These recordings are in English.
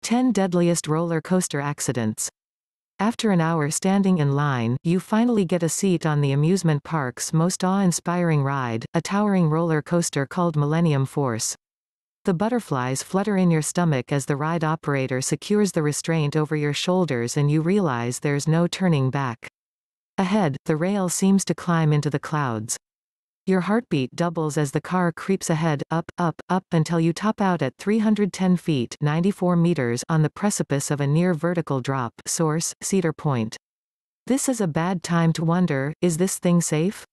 10 Deadliest Roller Coaster Accidents. After an hour standing in line, you finally get a seat on the amusement park's most awe-inspiring ride, a towering roller coaster called Millennium Force. The butterflies flutter in your stomach as the ride operator secures the restraint over your shoulders and you realize there's no turning back. Ahead, the rail seems to climb into the clouds. Your heartbeat doubles as the car creeps ahead, up, until you top out at 310 feet 94 meters on the precipice of a near-vertical drop. Source: Cedar Point. This is a bad time to wonder, is this thing safe?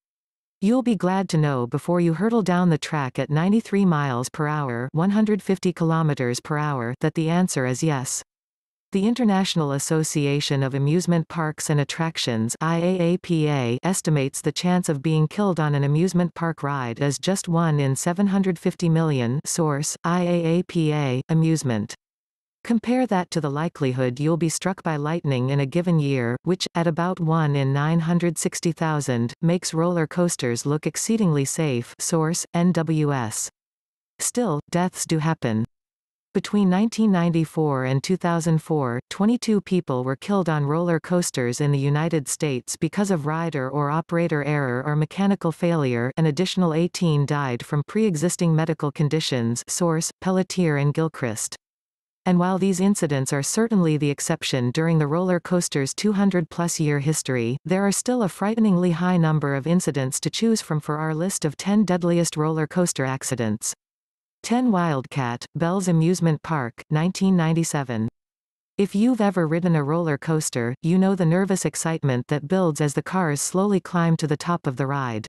You'll be glad to know before you hurtle down the track at 93 miles per hour 150 kilometers per hour that the answer is yes. The International Association of Amusement Parks and Attractions (IAAPA) estimates the chance of being killed on an amusement park ride as just 1 in 750 million. Source: IAAPA, Amusement. Compare that to the likelihood you'll be struck by lightning in a given year, which, at about 1 in 960,000, makes roller coasters look exceedingly safe. Source: NWS. Still, deaths do happen. Between 1994 and 2004, 22 people were killed on roller coasters in the United States because of rider or operator error or mechanical failure. An additional 18 died from pre-existing medical conditions. Source: Pelletier and Gilchrist. And while these incidents are certainly the exception during the roller coaster's 200-plus year history, there are still a frighteningly high number of incidents to choose from for our list of 10 deadliest roller coaster accidents. 10 Wildcat, Bell's Amusement Park, 1997. If you've ever ridden a roller coaster, you know the nervous excitement that builds as the cars slowly climb to the top of the ride.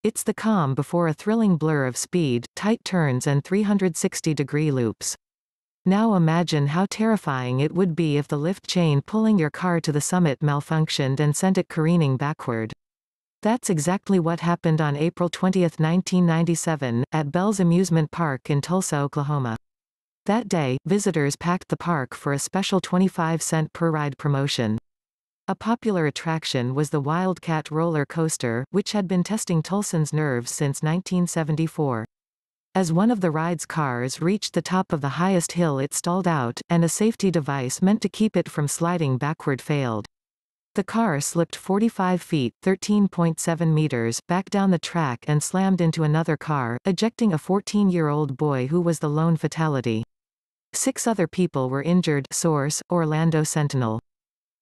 It's the calm before a thrilling blur of speed, tight turns and 360-degree loops. Now imagine how terrifying it would be if the lift chain pulling your car to the summit malfunctioned and sent it careening backward. That's exactly what happened on April 20, 1997, at Bell's Amusement Park in Tulsa, Oklahoma. That day, visitors packed the park for a special 25-cent per ride promotion. A popular attraction was the Wildcat roller coaster, which had been testing Tulsans' nerves since 1974. As one of the ride's cars reached the top of the highest hill, it stalled out, and a safety device meant to keep it from sliding backward failed. The car slipped 45 feet (13.7 meters) back down the track and slammed into another car, ejecting a 14-year-old boy who was the lone fatality. 6 other people were injured. Source: Orlando Sentinel.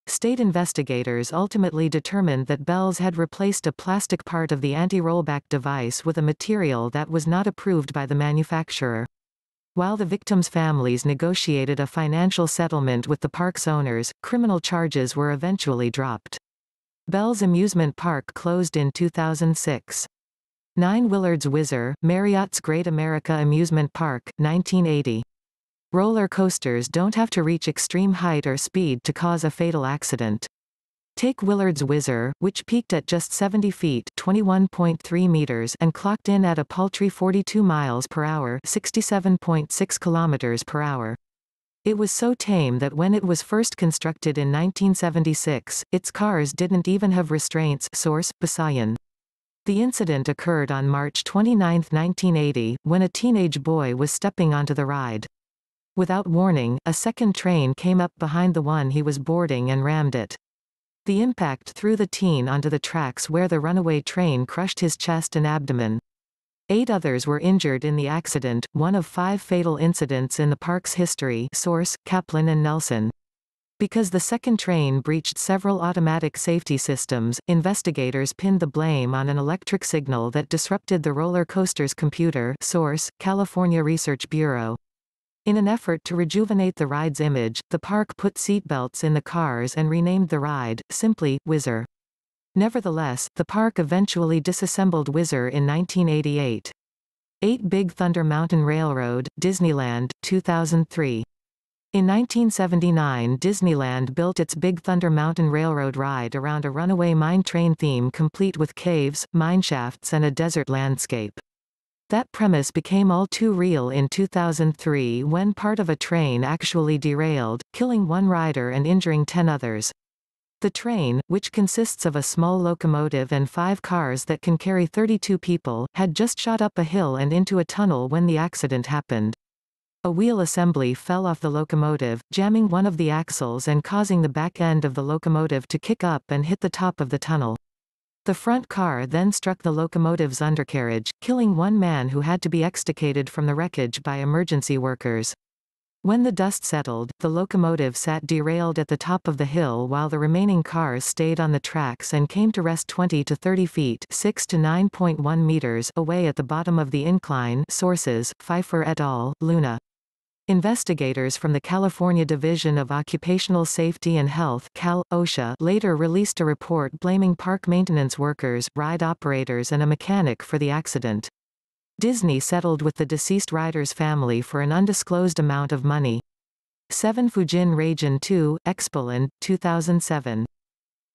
State investigators ultimately determined that Bell's had replaced a plastic part of the anti-rollback device with a material that was not approved by the manufacturer. While the victims' families negotiated a financial settlement with the park's owners, criminal charges were eventually dropped. Bell's Amusement Park closed in 2006. 9 Willard's Whizzer, Marriott's Great America Amusement Park, 1980. Roller coasters don't have to reach extreme height or speed to cause a fatal accident. Take Willard's Whizzer, which peaked at just 70 feet (21.3 meters) and clocked in at a paltry 42 miles per hour (67.6 kilometers per hour). It was so tame that when it was first constructed in 1976, its cars didn't even have restraints. Source: Basayan. The incident occurred on March 29, 1980, when a teenage boy was stepping onto the ride. Without warning, a second train came up behind the one he was boarding and rammed it. The impact threw the teen onto the tracks where the runaway train crushed his chest and abdomen. 8 others were injured in the accident, one of 5 fatal incidents in the park's history. Source: Kaplan and Nelson. Because the second train breached several automatic safety systems, investigators pinned the blame on an electric signal that disrupted the roller coaster's computer. Source: California Research Bureau. In an effort to rejuvenate the ride's image, the park put seatbelts in the cars and renamed the ride, simply, Whizzer. Nevertheless, the park eventually disassembled Whizzer in 1988. 8 Big Thunder Mountain Railroad, Disneyland, 2003. In 1979, Disneyland built its Big Thunder Mountain Railroad ride around a runaway mine train theme complete with caves, mineshafts and a desert landscape. That premise became all too real in 2003 when part of a train actually derailed, killing 1 rider and injuring 10 others. The train, which consists of a small locomotive and 5 cars that can carry 32 people, had just shot up a hill and into a tunnel when the accident happened. A wheel assembly fell off the locomotive, jamming one of the axles and causing the back end of the locomotive to kick up and hit the top of the tunnel. The front car then struck the locomotive's undercarriage, killing one man who had to be extricated from the wreckage by emergency workers. When the dust settled, the locomotive sat derailed at the top of the hill while the remaining cars stayed on the tracks and came to rest 20 to 30 feet 6 to 9.1 meters away at the bottom of the incline. Sources: Pfeiffer et al., Luna. Investigators from the California Division of Occupational Safety and Health (Cal. OSHA) later released a report blaming park maintenance workers, ride operators and a mechanic for the accident. Disney settled with the deceased rider's family for an undisclosed amount of money. 7 Fujin Raijin 2, Expoland, 2007.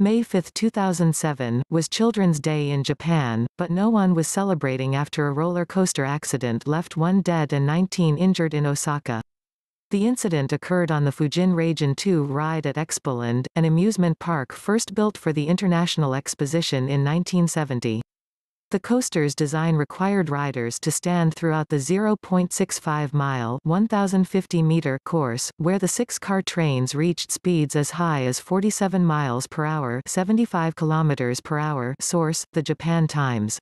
May 5, 2007, was Children's Day in Japan, but no one was celebrating after a roller coaster accident left 1 dead and 19 injured in Osaka. The incident occurred on the Fujin Raijin 2 ride at Expoland, an amusement park first built for the International Exposition in 1970. The coaster's design required riders to stand throughout the 0.65-mile (1,050-meter) course, where the 6-car trains reached speeds as high as 47 miles per hour (75 kilometers per hour). Source: The Japan Times.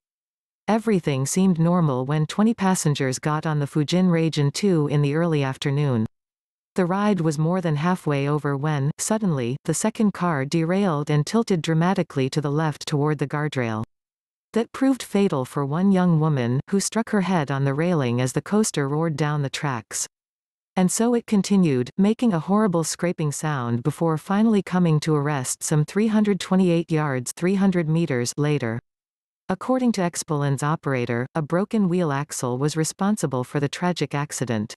Everything seemed normal when 20 passengers got on the Fujin Raijin 2 in the early afternoon. The ride was more than halfway over when, suddenly, the second car derailed and tilted dramatically to the left toward the guardrail. That proved fatal for one young woman, who struck her head on the railing as the coaster roared down the tracks. And so it continued, making a horrible scraping sound before finally coming to a rest some 328 yards 300 meters later. According to Expoland's operator, a broken wheel axle was responsible for the tragic accident.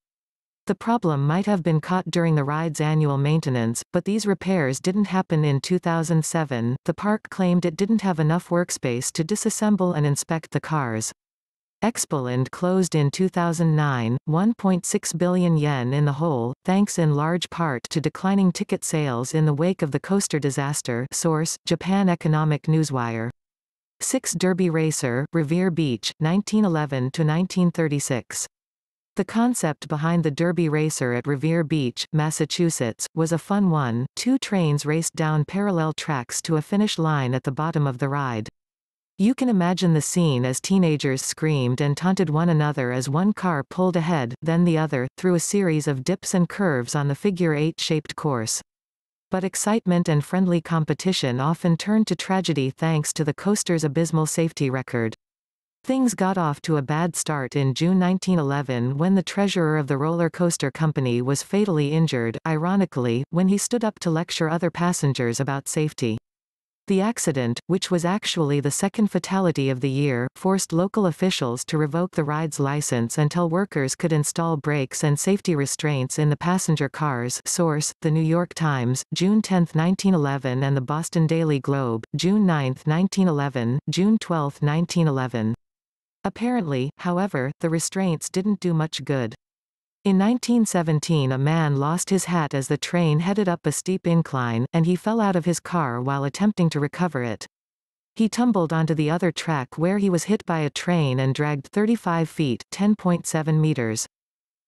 The problem might have been caught during the ride's annual maintenance, but these repairs didn't happen in 2007. The park claimed it didn't have enough workspace to disassemble and inspect the cars. Expoland closed in 2009, 1.6 billion yen in the hole, thanks in large part to declining ticket sales in the wake of the coaster disaster. Source: Japan Economic Newswire. 6 Derby Racer, Revere Beach, 1911 to 1936. The concept behind the Derby Racer at Revere Beach, Massachusetts, was a fun one. 2 trains raced down parallel tracks to a finish line at the bottom of the ride. You can imagine the scene as teenagers screamed and taunted one another as one car pulled ahead, then the other, through a series of dips and curves on the figure-8-shaped course. But excitement and friendly competition often turned to tragedy thanks to the coaster's abysmal safety record. Things got off to a bad start in June 1911 when the treasurer of the roller coaster company was fatally injured, ironically, when he stood up to lecture other passengers about safety. The accident, which was actually the second fatality of the year, forced local officials to revoke the ride's license until workers could install brakes and safety restraints in the passenger cars. Source: The New York Times, June 10, 1911 and the Boston Daily Globe, June 9, 1911, June 12, 1911. Apparently, however, the restraints didn't do much good. In 1917 a man lost his hat as the train headed up a steep incline, and he fell out of his car while attempting to recover it. He tumbled onto the other track where he was hit by a train and dragged 35 feet (10.7 meters).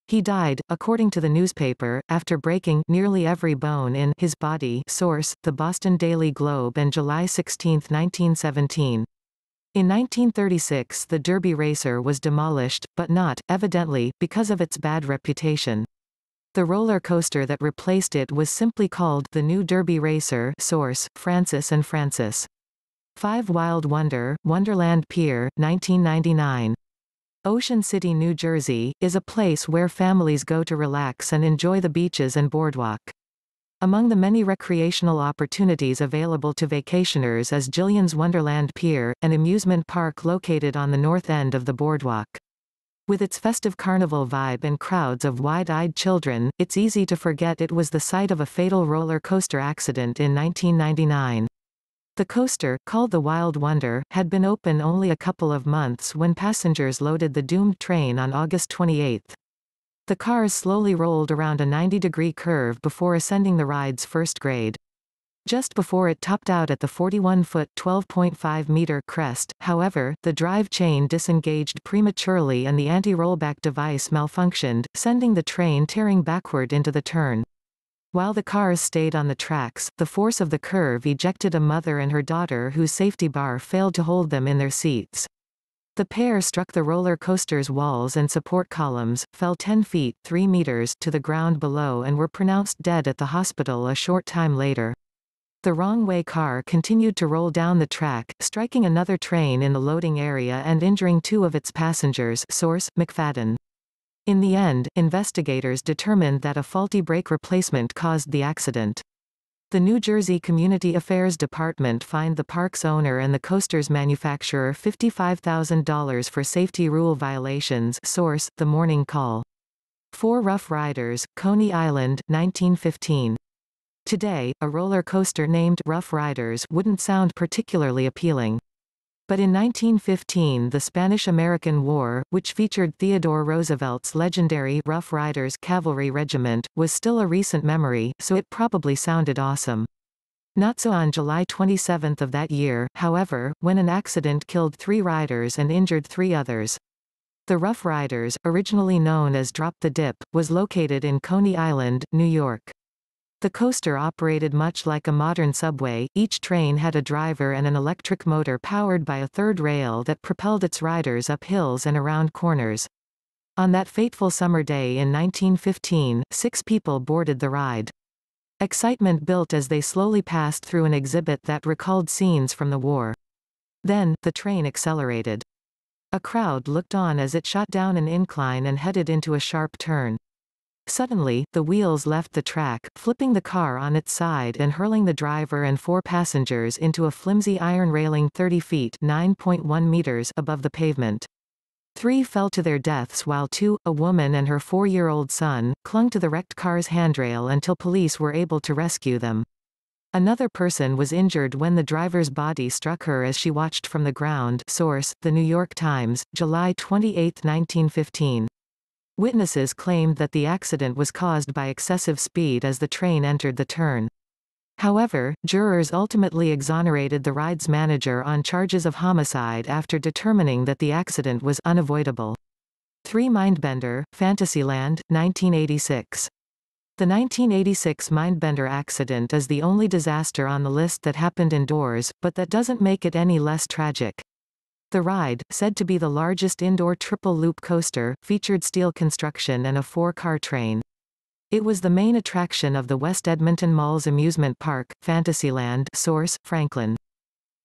He died, according to the newspaper, after breaking nearly every bone in his body. Source: The Boston Daily Globe and July 16, 1917. In 1936 the Derby Racer was demolished, but not, evidently, because of its bad reputation. The roller coaster that replaced it was simply called the New Derby Racer. Source: Francis and Francis. 5 Wild Wonder, Wonderland Pier, 1999. Ocean City, New Jersey, is a place where families go to relax and enjoy the beaches and boardwalk. Among the many recreational opportunities available to vacationers is Jillian's Wonderland Pier, an amusement park located on the north end of the boardwalk. With its festive carnival vibe and crowds of wide-eyed children, it's easy to forget it was the site of a fatal roller coaster accident in 1999. The coaster, called the Wild Wonder, had been open only a couple of months when passengers loaded the doomed train on August 28. The cars slowly rolled around a 90-degree curve before ascending the ride's first grade. just before it topped out at the 41-foot (12.5-meter) crest. However, the drive chain disengaged prematurely and the anti-rollback device malfunctioned, sending the train tearing backward into the turn. While the cars stayed on the tracks, the force of the curve ejected a mother and her daughter whose safety bar failed to hold them in their seats. The pair struck the roller coaster's walls and support columns, fell 10 feet (3 meters) to the ground below and were pronounced dead at the hospital a short time later. The wrong-way car continued to roll down the track, striking another train in the loading area and injuring 2 of its passengers. Source: McFadden. In the end, investigators determined that a faulty brake replacement caused the accident. The New Jersey Community Affairs Department fined the park's owner and the coaster's manufacturer $55,000 for safety rule violations. Source: The Morning Call. 4 Rough Riders, Coney Island, 1915. Today, a roller coaster named Rough Riders wouldn't sound particularly appealing. But in 1915 the Spanish-American War, which featured Theodore Roosevelt's legendary Rough Riders Cavalry Regiment, was still a recent memory, so it probably sounded awesome. Not so on July 27 of that year, however, when an accident killed 3 riders and injured 3 others. The Rough Riders, originally known as Drop the Dip, was located in Coney Island, New York. The coaster operated much like a modern subway. Each train had a driver and an electric motor powered by a third rail that propelled its riders up hills and around corners. On that fateful summer day in 1915, 6 people boarded the ride. Excitement built as they slowly passed through an exhibit that recalled scenes from the war. Then, the train accelerated. A crowd looked on as it shot down an incline and headed into a sharp turn. Suddenly, the wheels left the track, flipping the car on its side and hurling the driver and 4 passengers into a flimsy iron railing 30 feet (9.1 meters) above the pavement. 3 fell to their deaths while 2, a woman and her 4-year-old son, clung to the wrecked car's handrail until police were able to rescue them. Another person was injured when the driver's body struck her as she watched from the ground. Source: The New York Times, July 28, 1915. Witnesses claimed that the accident was caused by excessive speed as the train entered the turn. However, jurors ultimately exonerated the ride's manager on charges of homicide after determining that the accident was unavoidable. 3 Mindbender, Fantasyland, 1986. The 1986 Mindbender accident is the only disaster on the list that happened indoors, but that doesn't make it any less tragic. The ride, said to be the largest indoor triple-loop coaster, featured steel construction and a 4-car train. It was the main attraction of the West Edmonton Mall's amusement park, Fantasyland. Source: Franklin.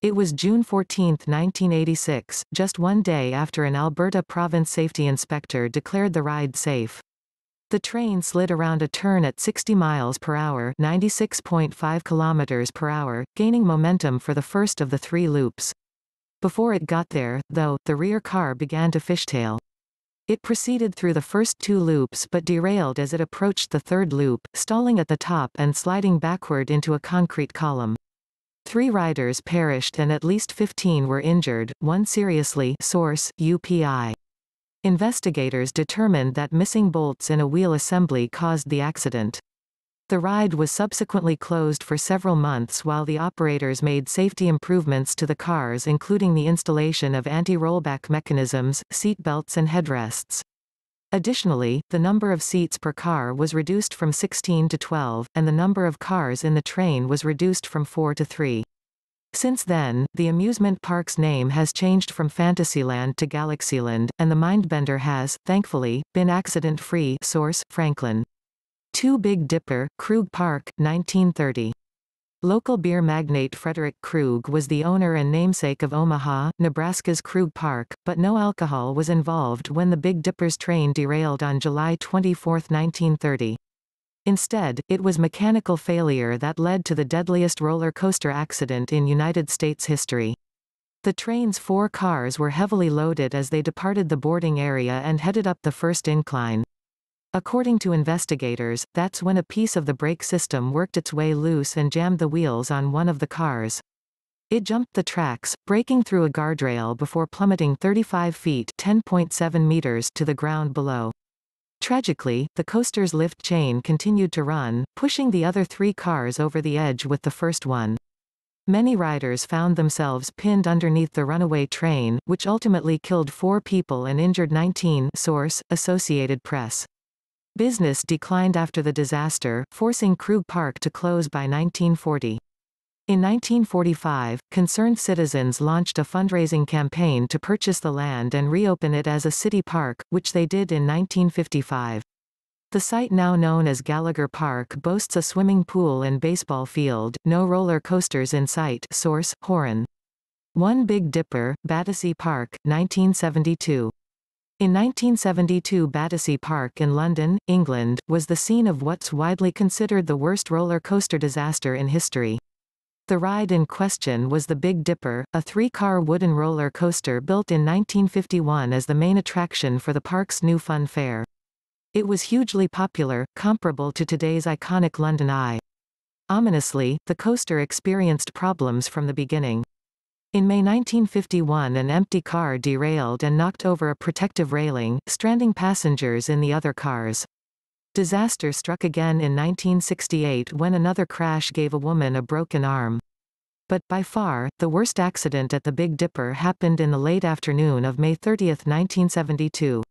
It was June 14, 1986, just 1 day after an Alberta province safety inspector declared the ride safe. The train slid around a turn at 60 miles per hour, 96.5 kilometers per hour, gaining momentum for the first of the 3 loops. Before it got there, though, the rear car began to fishtail. It proceeded through the first 2 loops but derailed as it approached the 3rd loop, stalling at the top and sliding backward into a concrete column. 3 riders perished and at least 15 were injured, 1 seriously. Source: UPI. Investigators determined that missing bolts in a wheel assembly caused the accident. The ride was subsequently closed for several months while the operators made safety improvements to the cars, including the installation of anti-rollback mechanisms, seat belts and headrests. Additionally, the number of seats per car was reduced from 16 to 12, and the number of cars in the train was reduced from 4 to 3. Since then, the amusement park's name has changed from Fantasyland to Galaxyland, and the Mindbender has, thankfully, been accident-free. Source: Franklin. 2 Big Dipper, Krug Park, 1930. Local beer magnate Frederick Krug was the owner and namesake of Omaha, Nebraska's Krug Park, but no alcohol was involved when the Big Dipper's train derailed on July 24, 1930. Instead, it was mechanical failure that led to the deadliest roller coaster accident in United States history. The train's 4 cars were heavily loaded as they departed the boarding area and headed up the first incline. According to investigators, that's when a piece of the brake system worked its way loose and jammed the wheels on one of the cars. It jumped the tracks, breaking through a guardrail before plummeting 35 feet (10.7 meters) to the ground below. Tragically, the coaster's lift chain continued to run, pushing the other 3 cars over the edge with the first one. Many riders found themselves pinned underneath the runaway train, which ultimately killed 4 people and injured 19. Source: Associated Press. Business declined after the disaster, forcing Krug Park to close by 1940. In 1945, concerned citizens launched a fundraising campaign to purchase the land and reopen it as a city park, which they did in 1955. The site, now known as Gallagher Park, boasts a swimming pool and baseball field, no roller coasters in sight. Source: Horan. One Big Dipper, Battersea Park, 1972. In 1972, Battersea Park in London, England, was the scene of what's widely considered the worst roller coaster disaster in history. The ride in question was the Big Dipper, a 3-car wooden roller coaster built in 1951 as the main attraction for the park's new fun fair. It was hugely popular, comparable to today's iconic London Eye. Ominously, the coaster experienced problems from the beginning. In May 1951, an empty car derailed and knocked over a protective railing, stranding passengers in the other cars. Disaster struck again in 1968 when another crash gave a woman a broken arm. But, by far, the worst accident at the Big Dipper happened in the late afternoon of May 30, 1972.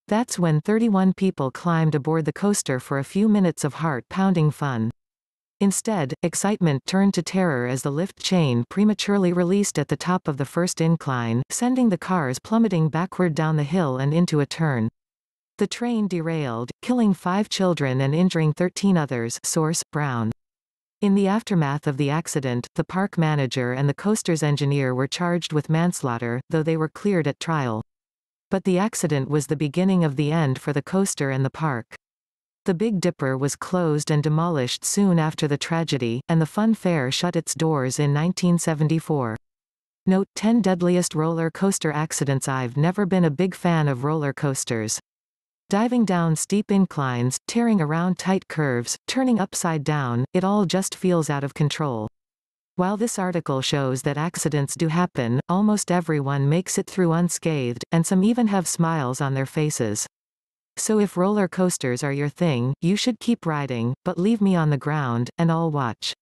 That's when 31 people climbed aboard the coaster for a few minutes of heart-pounding fun. Instead, excitement turned to terror as the lift chain prematurely released at the top of the first incline, sending the cars plummeting backward down the hill and into a turn. The train derailed, killing 5 children and injuring 13 others. Source: Brown. In the aftermath of the accident, the park manager and the coaster's engineer were charged with manslaughter, though they were cleared at trial. But the accident was the beginning of the end for the coaster and the park. The Big Dipper was closed and demolished soon after the tragedy, and the fun fair shut its doors in 1974. Note: 10 Deadliest Roller Coaster Accidents. I've never been a big fan of roller coasters. Diving down steep inclines, tearing around tight curves, turning upside down, it all just feels out of control. While this article shows that accidents do happen, almost everyone makes it through unscathed, and some even have smiles on their faces. So if roller coasters are your thing, you should keep riding, but leave me on the ground, and I'll watch.